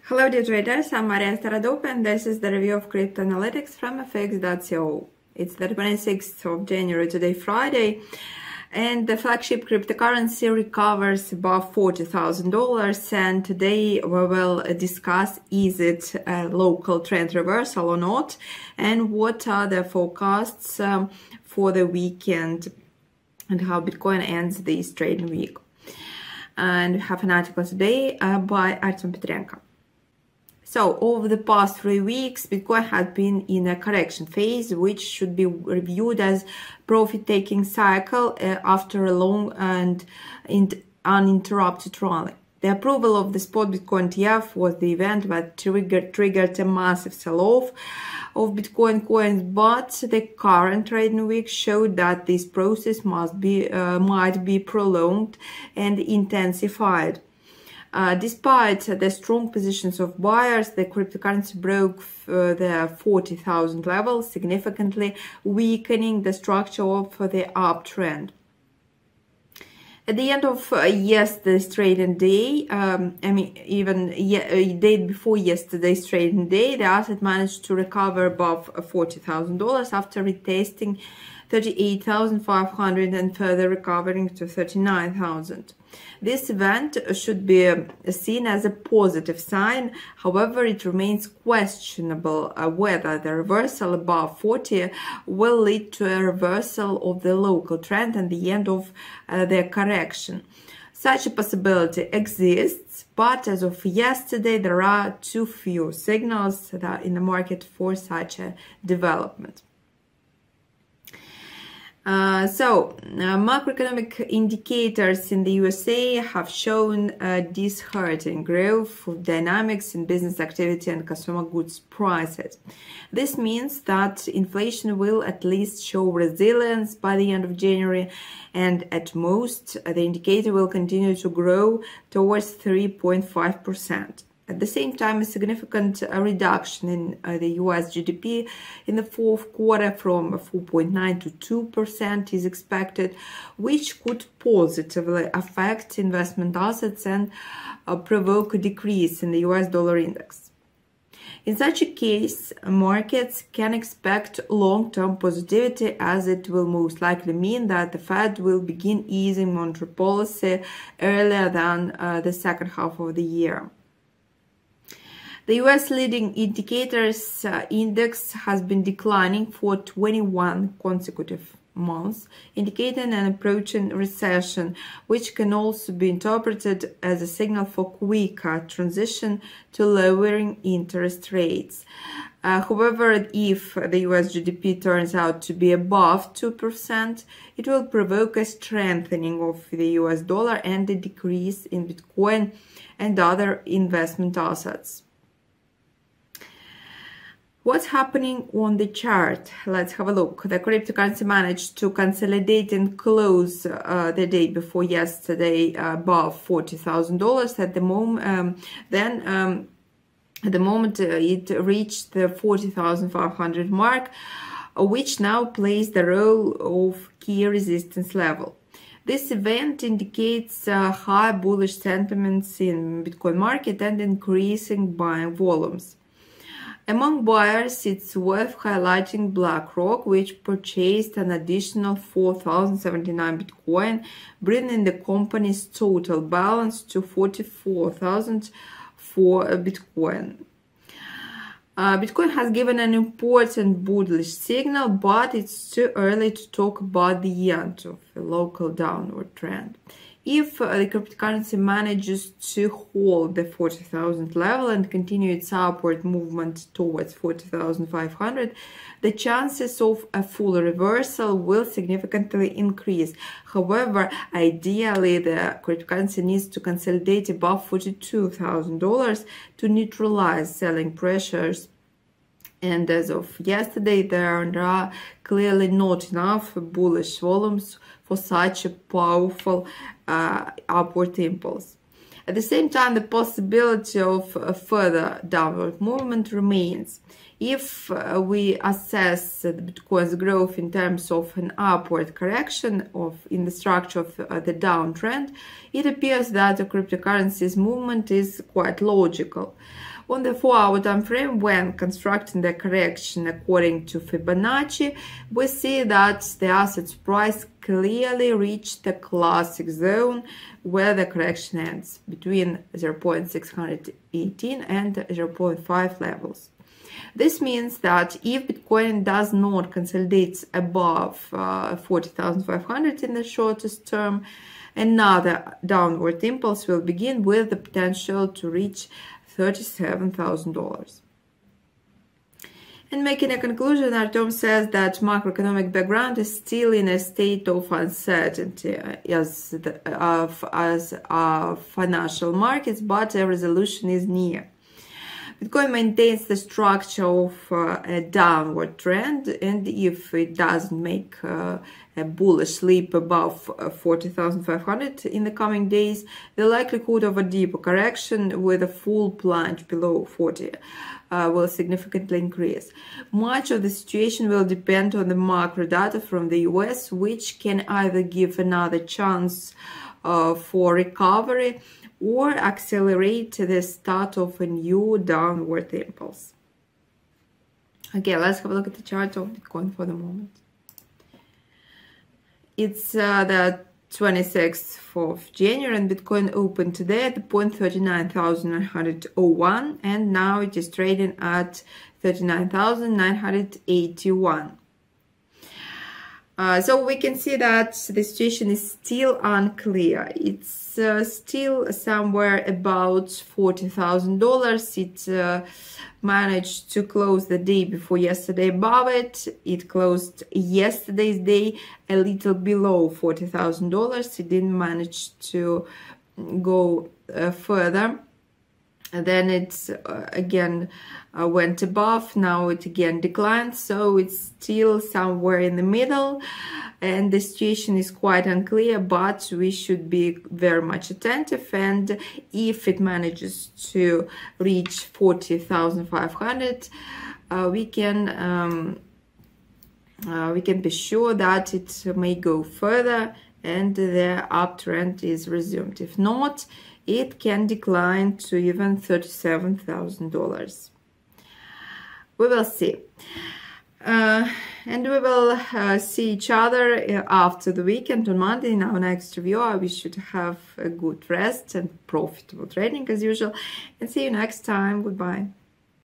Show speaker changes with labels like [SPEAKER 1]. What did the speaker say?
[SPEAKER 1] Hello dear traders, I'm Maria Starodoup and this is the review of crypto analytics from fx.co. It's the 26th of January, today Friday, and the flagship cryptocurrency recovers above $40,000, and today we will discuss is it a local trend reversal or not, and what are the forecasts for the weekend and how Bitcoin ends this trading week. And we have an article today by Artem Petrenko. So, over the past 3 weeks, Bitcoin has been in a correction phase, which should be reviewed as profit-taking cycle after a long and uninterrupted rally. The approval of the spot Bitcoin ETF was the event that triggered a massive sell-off of Bitcoin coins, but the current trading week showed that this process might be prolonged and intensified. Despite the strong positions of buyers, the cryptocurrency broke the 40,000 level, significantly weakening the structure of the uptrend. At the end of yesterday's trading day, even a day before yesterday's trading day, the asset managed to recover above $40,000 after retesting 38,500 and further recovering to 39,000. This event should be seen as a positive sign. However, it remains questionable whether the reversal above 40 will lead to a reversal of the local trend and the end of the correction. Such a possibility exists, but as of yesterday, there are too few signals in the market for such a development. Macroeconomic indicators in the USA have shown disheartening growth of dynamics in business activity and consumer goods prices. This means that inflation will at least show resilience by the end of January, and at most, the indicator will continue to grow towards 3.5%. At the same time, a significant reduction in the US GDP in the fourth quarter from 4.9 to 2% is expected, which could positively affect investment assets and provoke a decrease in the US dollar index. In such a case, markets can expect long-term positivity, as it will most likely mean that the Fed will begin easing monetary policy earlier than the second half of the year. The US leading indicators index has been declining for 21 consecutive months, indicating an approaching recession, which can also be interpreted as a signal for quicker transition to lowering interest rates. However, if the US GDP turns out to be above 2%, it will provoke a strengthening of the US dollar and a decrease in Bitcoin and other investment assets. What's happening on the chart? Let's have a look. The cryptocurrency managed to consolidate and close the day before yesterday above $40,000. At the moment, at the moment it reached the 40,500 mark, which now plays the role of key resistance level. This event indicates high bullish sentiments in Bitcoin market and increasing buying volumes. Among buyers, it's worth highlighting BlackRock, which purchased an additional 4,079 Bitcoin, bringing the company's total balance to 44,000 for Bitcoin. Bitcoin has given an important bullish signal, but it's too early to talk about the end of a local downward trend. If the cryptocurrency manages to hold the 40,000 level and continue its upward movement towards 40,500, the chances of a full reversal will significantly increase. However, ideally, the cryptocurrency needs to consolidate above $42,000 to neutralize selling pressures. And as of yesterday, there are clearly not enough bullish volumes for such a powerful upward impulse. At the same time, the possibility of a further downward movement remains. If we assess the Bitcoin's growth in terms of an upward correction in the structure of the downtrend, it appears that the cryptocurrency's movement is quite logical. On the 4-hour time frame, when constructing the correction according to Fibonacci, we see that the asset's price clearly reached the classic zone where the correction ends, between 0.618 and 0.5 levels. This means that if Bitcoin does not consolidate above 40,500 in the shortest term, another downward impulse will begin with the potential to reach $37,000. And making a conclusion, Artem says that macroeconomic background is still in a state of uncertainty as financial markets, but a resolution is near. Bitcoin maintains the structure of a downward trend, and if it doesn't make a bullish leap above 40,500 in the coming days, the likelihood of a deeper correction with a full plunge below 40 will significantly increase. Much of the situation will depend on the macro data from the US, which can either give another chance for recovery or accelerate the start of a new downward impulse. Okay, let's have a look at the chart of Bitcoin for the moment. It's the 26th of January, and Bitcoin opened today at the point 39,901, and now it is trading at 39,981. So we can see that the situation is still unclear. It's still somewhere about $40,000. It managed to close the day before yesterday above it. It closed yesterday's day a little below $40,000. It didn't manage to go further. And then it again went above. Now it again declined, so it's still somewhere in the middle, and the situation is quite unclear, but we should be very much attentive. And if it manages to reach 40,500, we can be sure that it may go further and the uptrend is resumed. If not, it can decline to even $37,000. We will see. And we will see each other after the weekend on Monday in our next review. I wish you to have a good rest and profitable trading as usual. And see you next time. Goodbye.